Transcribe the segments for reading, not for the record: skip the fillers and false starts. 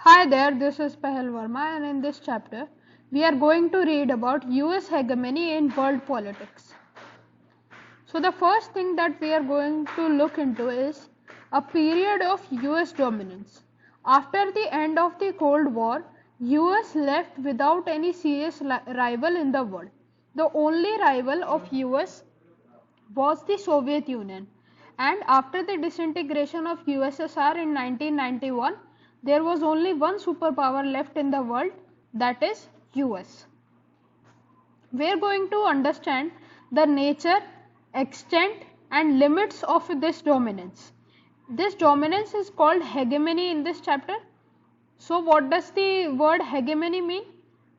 Hi there, this is Pahel Verma, and in this chapter we are going to read about US hegemony in world politics. So the first thing that we are going to look into is a period of US dominance. After the end of the Cold War, US left without any serious rival in the world. The only rival of US was the Soviet Union, and after the disintegration of USSR in 1991, there was only one superpower left in the world, that is US. We are going to understand the nature, extent and limits of this dominance. This dominance is called hegemony in this chapter. So what does the word hegemony mean?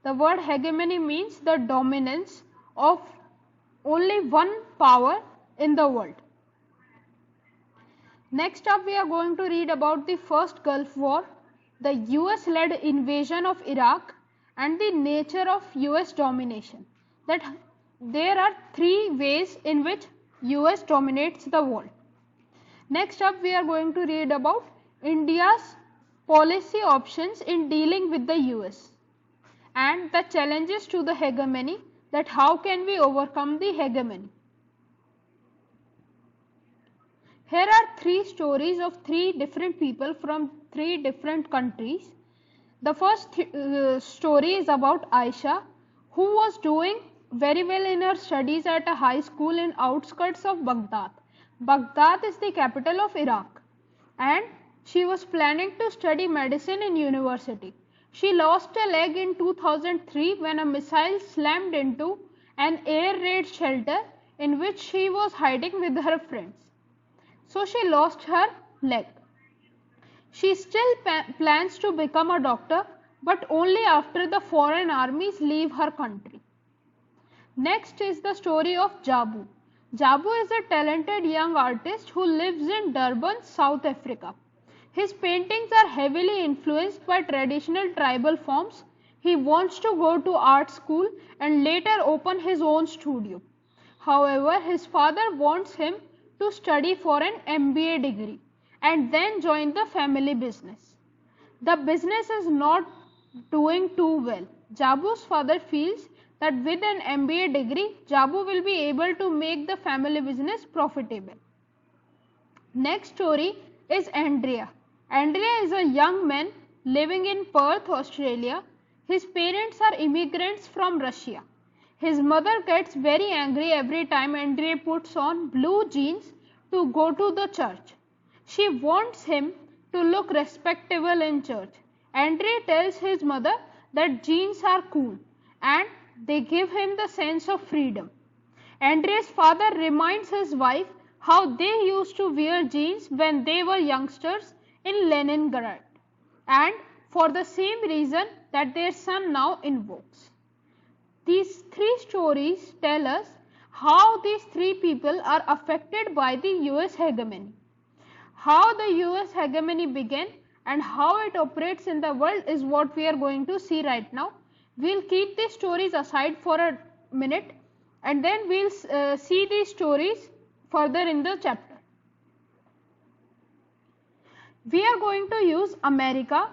The word hegemony means the dominance of only one power in the world. Next up we are going to read about the first Gulf War, the US led invasion of Iraq and the nature of US domination. That there are three ways in which US dominates the world. Next up we are going to read about India's policy options in dealing with the US and the challenges to the hegemony, that how can we overcome the hegemony. Here are three stories of three different people from three different countries. The first story is about Aisha, who was doing very well in her studies at a high school in outskirts of Baghdad. Baghdad is the capital of Iraq, and she was planning to study medicine in university. She lost a leg in 2003 when a missile slammed into an air raid shelter in which she was hiding with her friends. So she lost her leg. She still plans to become a doctor, but only after the foreign armies leave her country. Next is the story of Jabu. Jabu is a talented young artist who lives in Durban, South Africa. His paintings are heavily influenced by traditional tribal forms. He wants to go to art school and later open his own studio. However, his father wants him to study for an MBA degree and then join the family business. The business is not doing too well. Jabu's father feels that with an MBA degree, Jabu will be able to make the family business profitable. Next story is Andrea. Andrea is a young man living in Perth, Australia. His parents are immigrants from Russia. His mother gets very angry every time Andrea puts on blue jeans to go to the church. She wants him to look respectable in church. Andrea tells his mother that jeans are cool and they give him the sense of freedom. Andrea's father reminds his wife how they used to wear jeans when they were youngsters in Leningrad, and for the same reason that their son now invokes. These three stories tell us how these three people are affected by the US hegemony. How the US hegemony began and how it operates in the world is what we are going to see right now. We'll keep these stories aside for a minute and then we'll see these stories further in the chapter. We are going to use America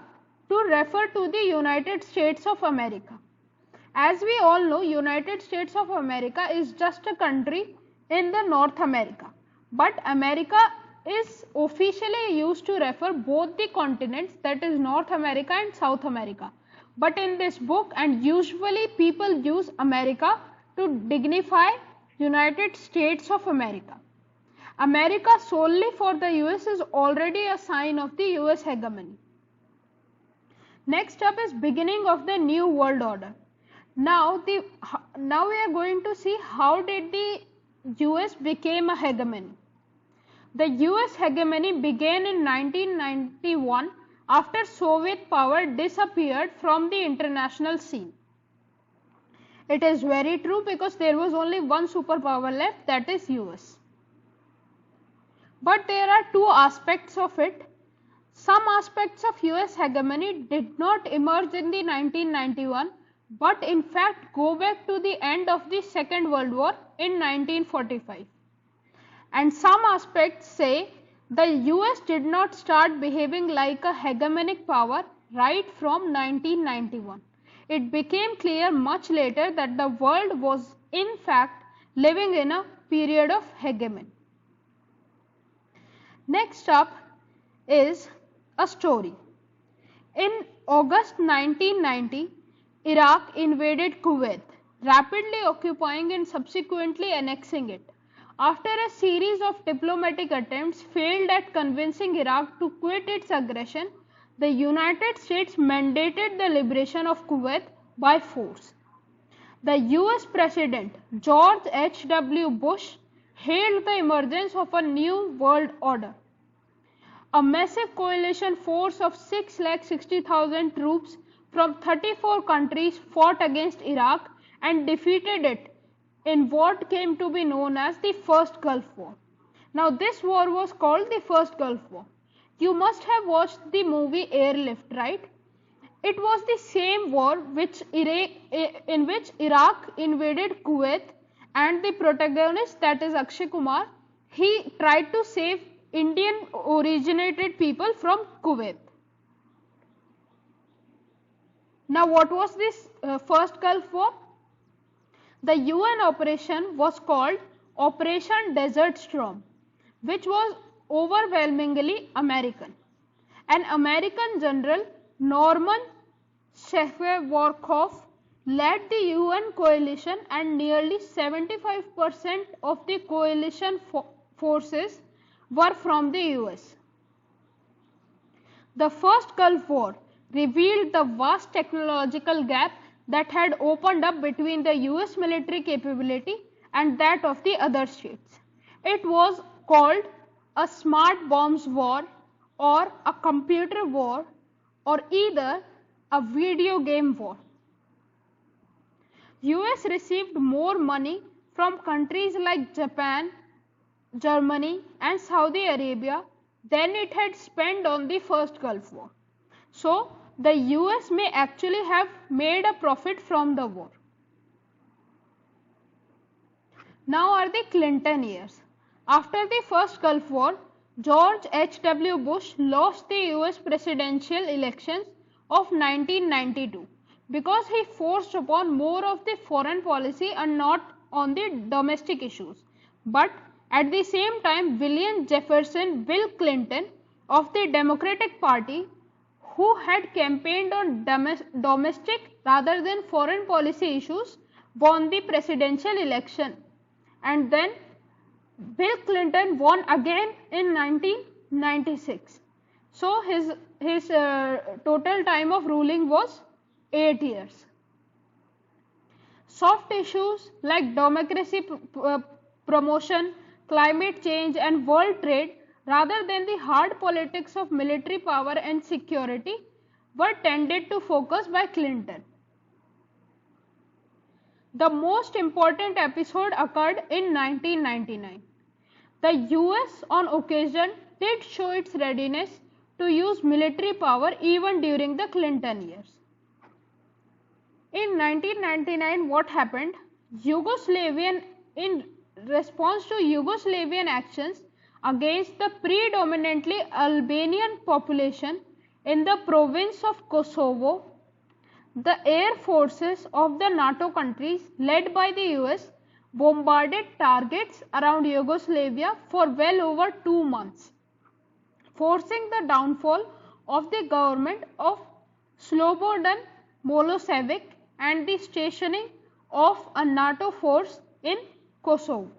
to refer to the United States of America. As we all know, United States of America is just a country in the North America. But America is officially used to refer both the continents, that is North America and South America. But in this book, and usually people use America to dignify United States of America. America solely for the US is already a sign of the US hegemony. Next up is beginning of the New World Order. Now we are going to see how did the US became a hegemony. The US hegemony began in 1991 after Soviet power disappeared from the international scene. It is very true because there was only one superpower left, that is US. But there are two aspects of it. Some aspects of US hegemony did not emerge in the 1991 but in fact go back to the end of the Second World War in 1945. And some aspects say The US did not start behaving like a hegemonic power right from 1991. It became clear much later that the world was in fact living in a period of hegemony. Next up is a story. In August 1990, Iraq invaded Kuwait, rapidly occupying and subsequently annexing it. After a series of diplomatic attempts failed at convincing Iraq to quit its aggression, the United States mandated the liberation of Kuwait by force. The US President George H.W. Bush hailed the emergence of a new world order. A massive coalition force of 660,000 troops from 34 countries fought against Iraq and defeated it in what came to be known as the First Gulf War. Now this war was called the First Gulf War. You must have watched the movie Airlift, right? It was the same war in which Iraq invaded Kuwait, and the protagonist, that is Akshay Kumar, he tried to save Indian originated people from Kuwait. Now what was this First Gulf War? The UN operation was called Operation Desert Storm, which was overwhelmingly American. An American general, Norman Shepherd led the UN coalition, and nearly 75% of the coalition forces were from the US. The First Gulf War revealed the vast technological gap that had opened up between the US military capability and that of the other states. It was called a smart bombs war, or a computer war, or either a video game war. US received more money from countries like Japan, Germany and Saudi Arabia than it had spent on the First Gulf War. So the US may actually have made a profit from the war. Now are the Clinton years. After the First Gulf War, George H.W. Bush lost the US presidential elections of 1992 because he forced upon more of the foreign policy and not on the domestic issues. But at the same time, William Jefferson Bill Clinton of the Democratic Party, who had campaigned on domestic rather than foreign policy issues, won the presidential election. And then Bill Clinton won again in 1996. So his total time of ruling was 8 years. Soft issues like democracy promotion, climate change and world trade, rather than the hard politics of military power and security, were tended to focus by Clinton. The most important episode occurred in 1999. The US on occasion did show its readiness to use military power even during the Clinton years. In 1999, what happened? In response to Yugoslavian actions against the predominantly Albanian population in the province of Kosovo, the air forces of the NATO countries led by the US bombarded targets around Yugoslavia for well over 2 months, forcing the downfall of the government of Slobodan Milosevic and the stationing of a NATO force in Kosovo.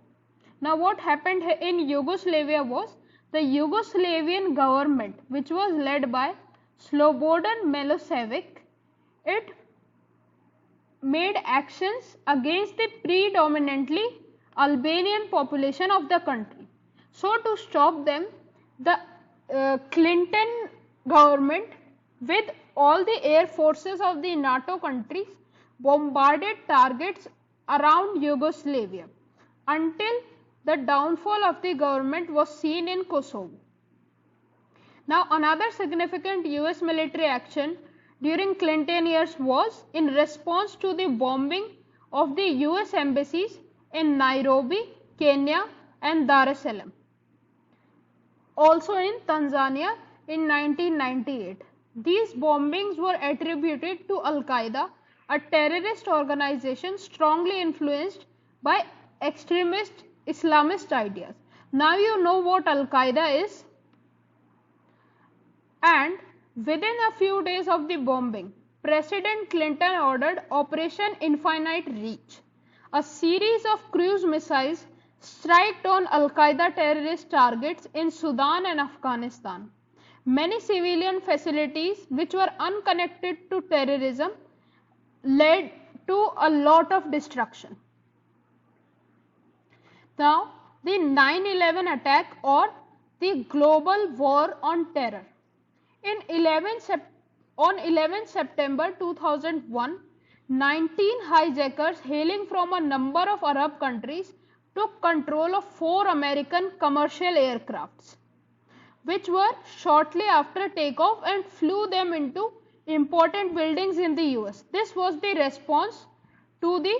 Now what happened in Yugoslavia was the Yugoslavian government, which was led by Slobodan Milosevic, it made actions against the predominantly Albanian population of the country. So to stop them, the Clinton government with all the air forces of the NATO countries bombarded targets around Yugoslavia until the downfall of the government was seen in Kosovo. Now another significant US military action during Clinton years was in response to the bombing of the US embassies in Nairobi, Kenya and Dar es Salaam. also in Tanzania in 1998. These bombings were attributed to Al-Qaeda, a terrorist organization strongly influenced by extremist Islamist ideas. Now you know what Al-Qaeda is. And within a few days of the bombing, President Clinton ordered Operation Infinite Reach, a series of cruise missiles struck on Al-Qaeda terrorist targets in Sudan and Afghanistan. Many civilian facilities which were unconnected to terrorism led to a lot of destruction. Now, the 9/11 attack or the global war on terror. On 11 September 2001, 19 hijackers hailing from a number of Arab countries took control of 4 American commercial aircrafts, which were shortly after takeoff and flew them into important buildings in the US. This was the response to the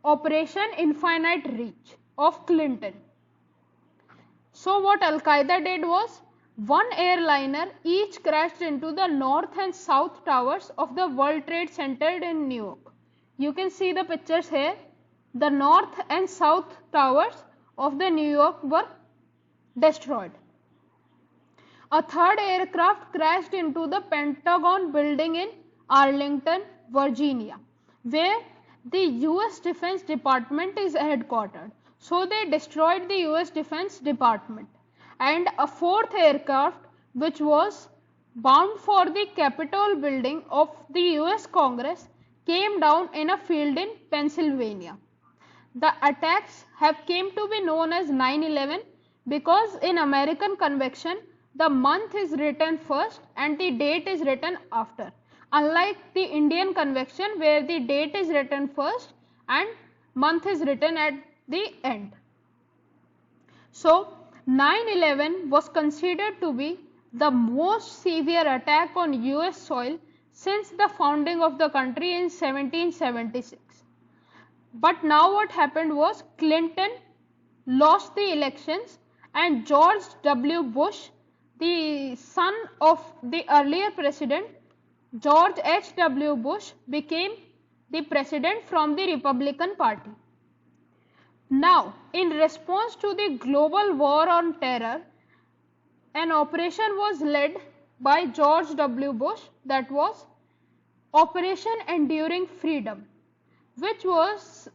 Operation Infinite Reach of Clinton. So what Al-Qaeda did was, one airliner each crashed into the north and south towers of the World Trade Center in New York. You can see the pictures here. The north and south towers of the New York were destroyed. A third aircraft crashed into the Pentagon building in Arlington, Virginia, where the US Defense Department is headquartered. So they destroyed the US Defense Department. And a fourth aircraft, which was bound for the Capitol building of the US Congress, came down in a field in Pennsylvania. The attacks have came to be known as 9/11 because in American convection, the month is written first and the date is written after. Unlike the Indian convection where the date is written first and month is written at the end. So, 9/11 was considered to be the most severe attack on US soil since the founding of the country in 1776. But now what happened was, Clinton lost the elections and George W. Bush, the son of the earlier president George H. W. Bush, became the president from the Republican Party. Now, in response to the global war on terror, an operation was led by George W. Bush, that was Operation Enduring Freedom, which was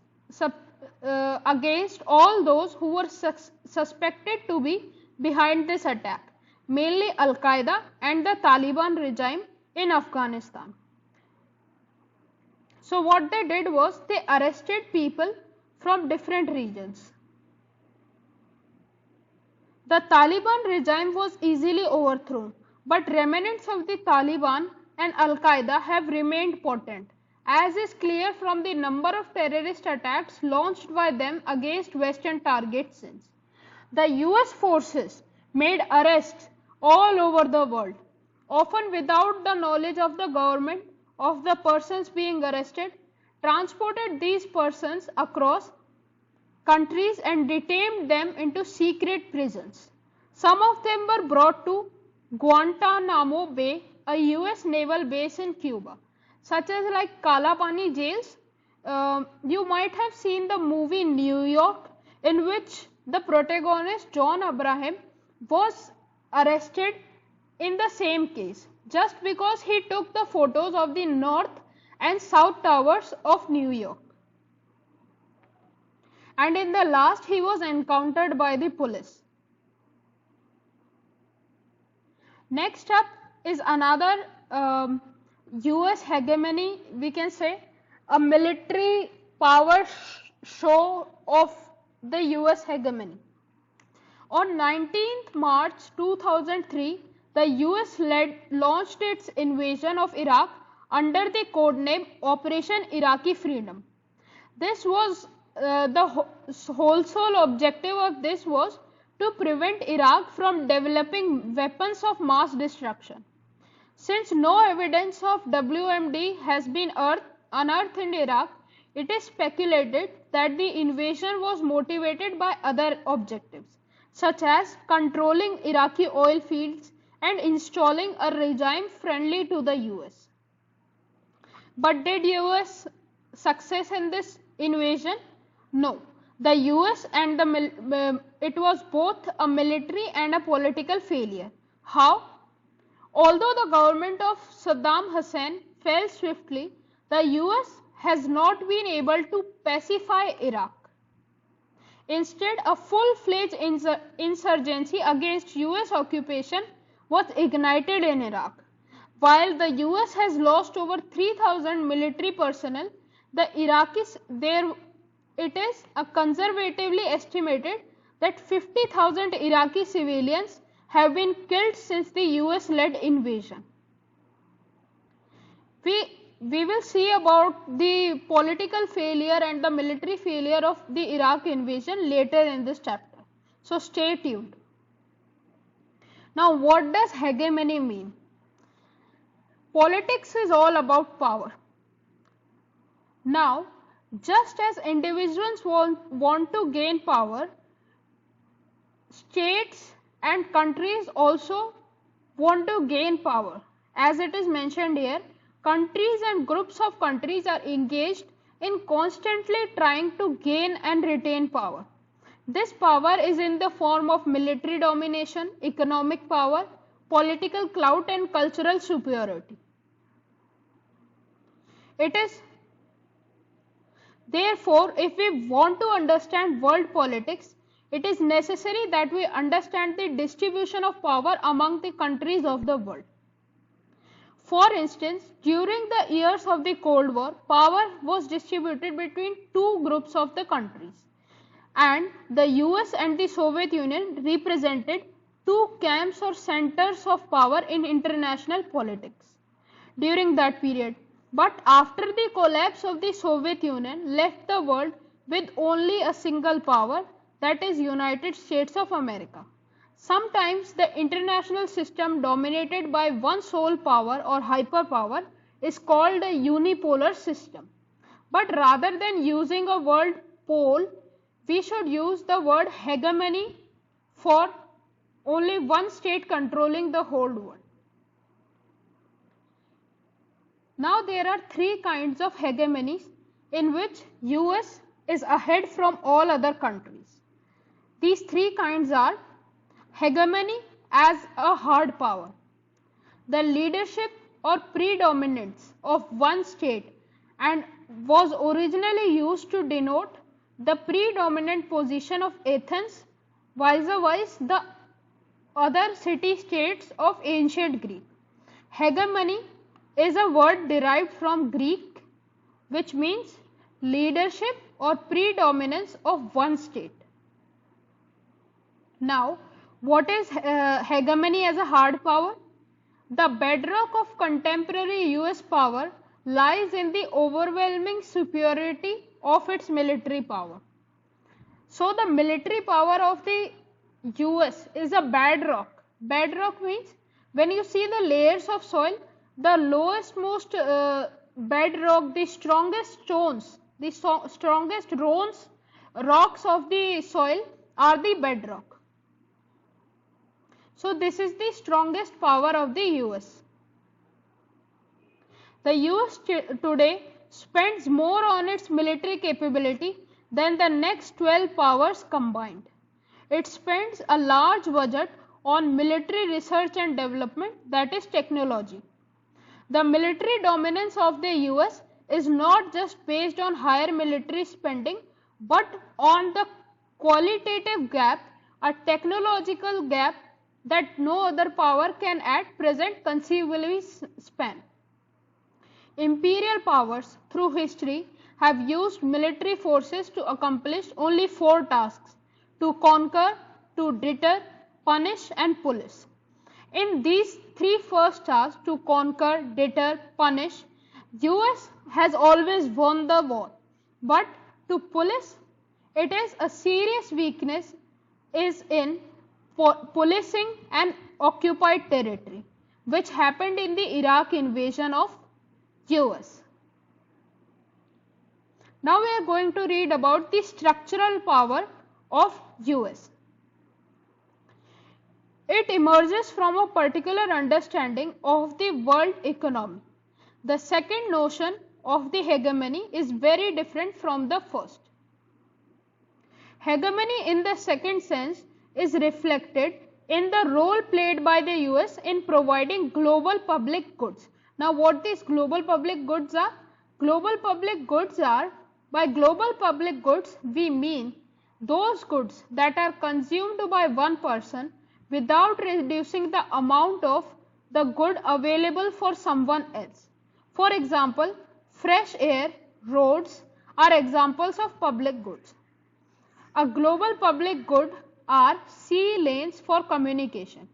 against all those who were suspected to be behind this attack, mainly Al-Qaeda and the Taliban regime in Afghanistan. So what they did was, they arrested people from different regions. The Taliban regime was easily overthrown, but remnants of the Taliban and Al-Qaeda have remained potent, as is clear from the number of terrorist attacks launched by them against Western targets since. The US forces made arrests all over the world, often without the knowledge of the government of the persons being arrested, transported these persons across countries and detained them into secret prisons. Some of them were brought to Guantanamo Bay, a US naval base in Cuba, such as like Kalapani jails. You might have seen the movie New York, in which the protagonist John Abraham was arrested in the same case, just because he took the photos of the north and south towers of New York. And in the last, he was encountered by the police. Next up is another US hegemony, we can say, a military power show of the US hegemony. On 19th March 2003, the US launched its invasion of Iraq under the codename Operation Iraqi Freedom. This was the whole sole objective of this was to prevent Iraq from developing weapons of mass destruction. Since no evidence of WMD has been unearthed in Iraq, it is speculated that the invasion was motivated by other objectives, such as controlling Iraqi oil fields and installing a regime friendly to the US. But did US success in this invasion? No. The US and it was both a military and a political failure. How? Although the government of Saddam Hussein fell swiftly, the US has not been able to pacify Iraq. Instead, a full-fledged insurgency against US occupation was ignited in Iraq. While the US has lost over 3,000 military personnel, the Iraqis it is conservatively estimated that 50,000 Iraqi civilians have been killed since the US-led invasion. We will see about the political failure and the military failure of the Iraq invasion later in this chapter. So stay tuned. Now, what does hegemony mean? Politics is all about power. Now, just as individuals want to gain power, states and countries also want to gain power. As it is mentioned here, countries and groups of countries are engaged in constantly trying to gain and retain power. This power is in the form of military domination, economic power, political clout and cultural superiority. It is therefore, if we want to understand world politics, it is necessary that we understand the distribution of power among the countries of the world. For instance, during the years of the Cold War, power was distributed between two groups of the countries, and the US and the Soviet Union represented two camps or centers of power in international politics during that period. But after the collapse of the Soviet Union left the world with only a single power, that is United States of America. Sometimes the international system dominated by one sole power or hyperpower is called a unipolar system. But rather than using a word pole, we should use the word hegemony for only one state controlling the whole world. Now there are three kinds of hegemonies in which US is ahead from all other countries. These three kinds are hegemony as a hard power, the leadership or predominance of one state, and was originally used to denote the predominant position of Athens vis-a-vis the other city-states of ancient Greece. Hegemony is a word derived from Greek which means leadership or predominance of one state. Now, what is hegemony as a hard power? The bedrock of contemporary US power lies in the overwhelming superiority of its military power. So, the military power of the US is a bedrock. Bedrock means when you see the layers of soil, the lowest most bedrock, the strongest stones, the strongest rocks of the soil are the bedrock. So this is the strongest power of the US. The US today spends more on its military capability than the next 12 powers combined. It spends a large budget on military research and development, that is technology. The military dominance of the US is not just based on higher military spending, but on the qualitative gap, a technological gap that no other power can at present conceivably span. Imperial powers through history have used military forces to accomplish only 4 tasks: to conquer, to deter, punish and police. In these 3 first tasks, to conquer, deter, punish, US has always won the war. But to police, it is a serious weakness is in policing an occupied territory, which happened in the Iraq invasion of US. Now we are going to read about the structural power of US. It emerges from a particular understanding of the world economy. The second notion of the hegemony is very different from the first. Hegemony in the second sense is reflected in the role played by the US in providing global public goods. Now, what these global public goods are? Global public goods are, by global public goods, we mean those goods that are consumed by one person without reducing the amount of the good available for someone else. For example, fresh air, roads are examples of public goods. A global public good are sea lanes for communication.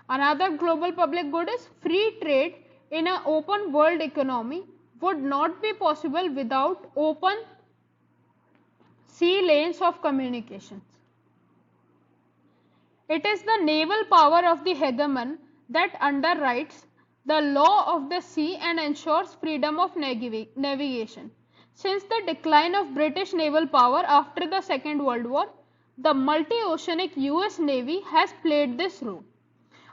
Another global public good is free trade in an open world economy would not be possible without open sea lanes of communications. It is the naval power of the hegemon that underwrites the law of the sea and ensures freedom of navigation. Since the decline of British naval power after the Second World War, the multi-oceanic US Navy has played this role.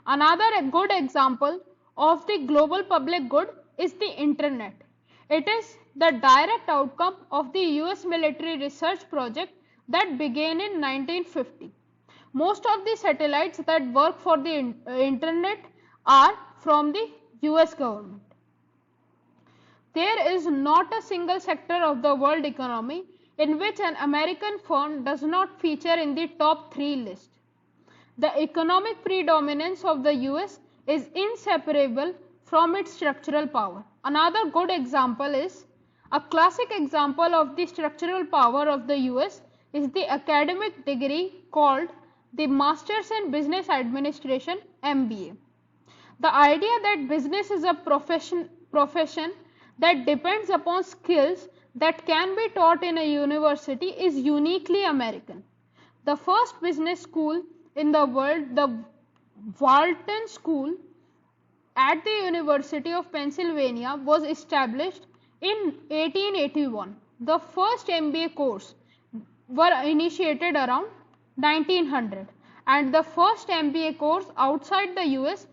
Another good example of the global public good is the Internet. It is the direct outcome of the US military research project that began in 1950. Most of the satellites that work for the Internet are from the US government. There is not a single sector of the world economy in which an American firm does not feature in the top 3 list. The economic predominance of the US is inseparable from its structural power. Another good example is, a classic example of the structural power of the US is the academic degree called the Masters in Business Administration MBA. The idea that business is a profession that depends upon skills that can be taught in a university is uniquely American. The first business school in the world, the Walton School at the University of Pennsylvania, was established in 1881. The first MBA course were initiated around 1900 and the first MBA course outside the US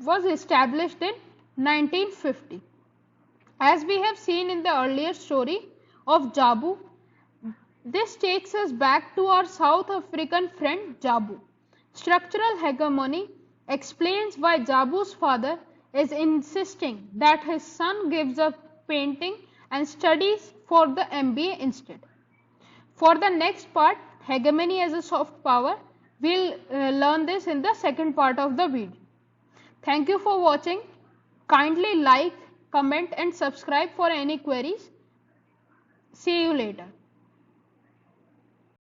was established in 1950. As we have seen in the earlier story of Jabu, this takes us back to our South African friend Jabu. Structural hegemony explains why Jabu's father is insisting that his son gives up painting and studies for the MBA instead. For the next part, hegemony as a soft power, we'll learn this in the second part of the video. Thank you for watching. Kindly like, comment and subscribe for any queries. See you later.